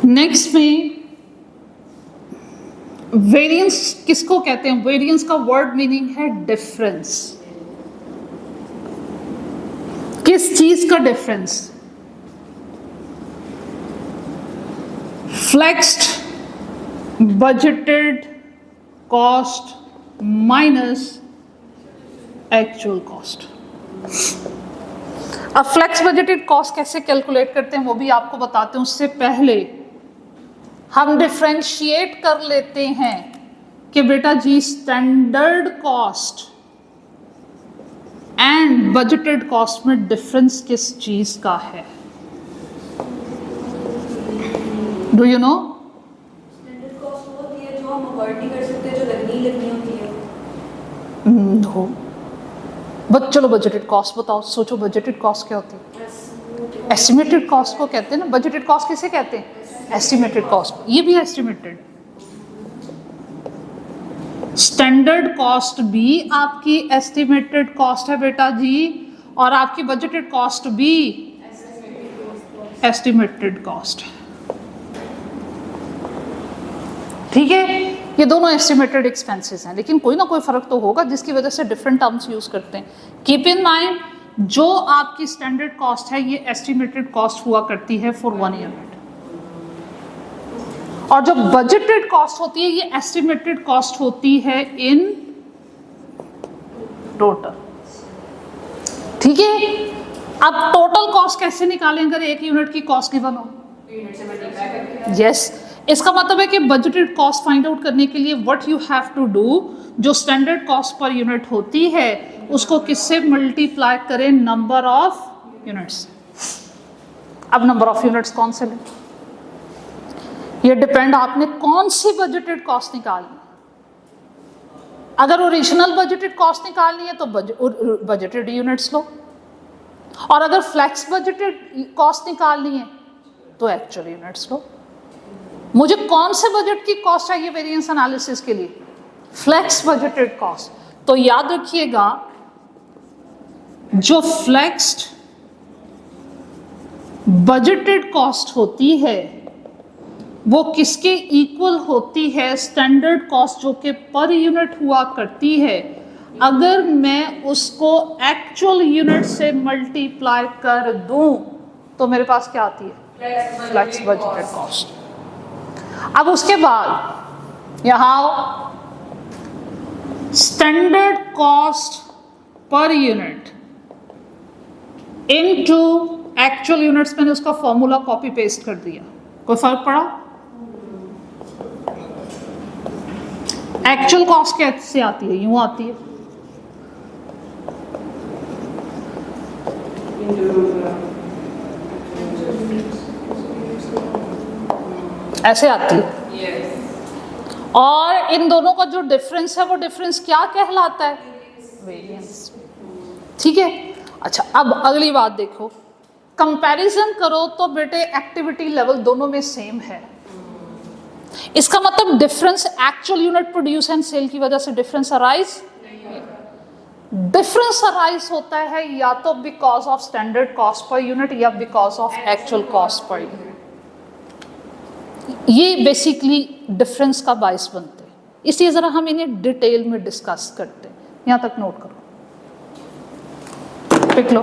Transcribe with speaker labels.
Speaker 1: Next में variance किसको कहते हैं? वेरिएंस का वर्ड मीनिंग है डिफरेंस। किस चीज का difference? Flexed budgeted cost minus actual cost. अब फ्लेक्स बजटेड कॉस्ट कैसे कैलकुलेट करते हैं वो भी आपको बताते हैं। उससे पहले हम डिफरेंशिएट कर लेते हैं कि बेटा जी standard cost and budgeted cost में डिफरेंस किस चीज का है। Do you know?
Speaker 2: Standard cost वो होती है जो हम अवॉइड नहीं कर सकते, जो लगनी होती है।
Speaker 1: नो, चलो बजटेड कॉस्ट बताओ। सोचो बजटेड कॉस्ट क्या होती है? एस्टिमेटेड कॉस्ट को कहते हैं ना। बजटेड कॉस्ट किसे कहते हैं? Estimated cost. ये भी एस्टिमेटेड। स्टैंडर्ड कॉस्ट भी आपकी एस्टिमेटेड कॉस्ट है बेटा जी, और आपकी बजटेड कॉस्ट भी एस्टिमेटेड कॉस्ट है। ठीक है, ये दोनों एस्टिमेटेड एक्सपेंसेस हैं, लेकिन कोई ना कोई फर्क तो होगा जिसकी वजह से डिफरेंट टर्म्स यूज करते हैं। कीप इन माइंड, जो आपकी स्टैंडर्ड कॉस्ट है ये एस्टिमेटेड कॉस्ट हुआ करती है फॉर 1 यूनिट, और जो बजटेड कॉस्ट होती है ये एस्टिमेटेड कॉस्ट होती है इन टोटल। ठीक है, अब टोटल कॉस्ट कैसे निकालें अगर 1 यूनिट की कॉस्ट गिवन हो? यस, इसका मतलब है कि बजटेड कॉस्ट फाइंड आउट करने के लिए what you have to do, जो स्टैंडर्ड कॉस्ट पर यूनिट होती है उसको किससे मल्टीप्लाई करें? Number of units. अब नंबर ऑफ यूनिट्स कौन से लें? ये डिपेंड आपने कौन सी बजटेड कॉस्ट निकालनी। अगर ओरिजिनल बजटेड कॉस्ट निकालनी है तो बजटेड यूनिट्स लो, और अगर फ्लेक्स बजटेड कॉस्ट निकालनी है तो एक्चुअल यूनिट्स लो। मुझे कौन से बजट की कॉस्ट चाहिए वेरिएंस एनालिसिस के लिए? Flex budgeted cost. तो याद रखिएगा, जो फ्लेक्स्ड बजटेड कॉस्ट होती है वो किसके इक्वल होती है? स्टैंडर्ड कॉस्ट, जो कि पर यूनिट हुआ करती है। अगर मैं उसको एक्चुअल यूनिट से मल्टीप्लाई कर दूं तो मेरे पास क्या आती है? Flex budgeted cost. अब उसके बाद यहां आओ, standard cost per unit into actual units. मैंने उसका फॉर्मूला कॉपी पेस्ट कर दिया, कोई फर्क पड़ा? एक्चुअल कॉस्ट कैसे आती है? यूं आती है, ऐसे आती है। और इन दोनों का जो डिफरेंस है वो डिफरेंस क्या कहलाता है? वेरिएंस। ठीक है, अच्छा अब अगली बात देखो, कंपैरिजन करो तो बेटे एक्टिविटी लेवल दोनों में सेम है। इसका मतलब difference actual unit produce and sell की वजह से डिफरेंस अराइज होता है या तो because of standard cost per unit या because of actual cost per unit. ये बेसिकली डिफरेंस का बाइस बनते हैं, इसलिए जरा हम इन्हें डिटेल में डिस्कस करते हैं। यहां तक नोट करो, पिक लो।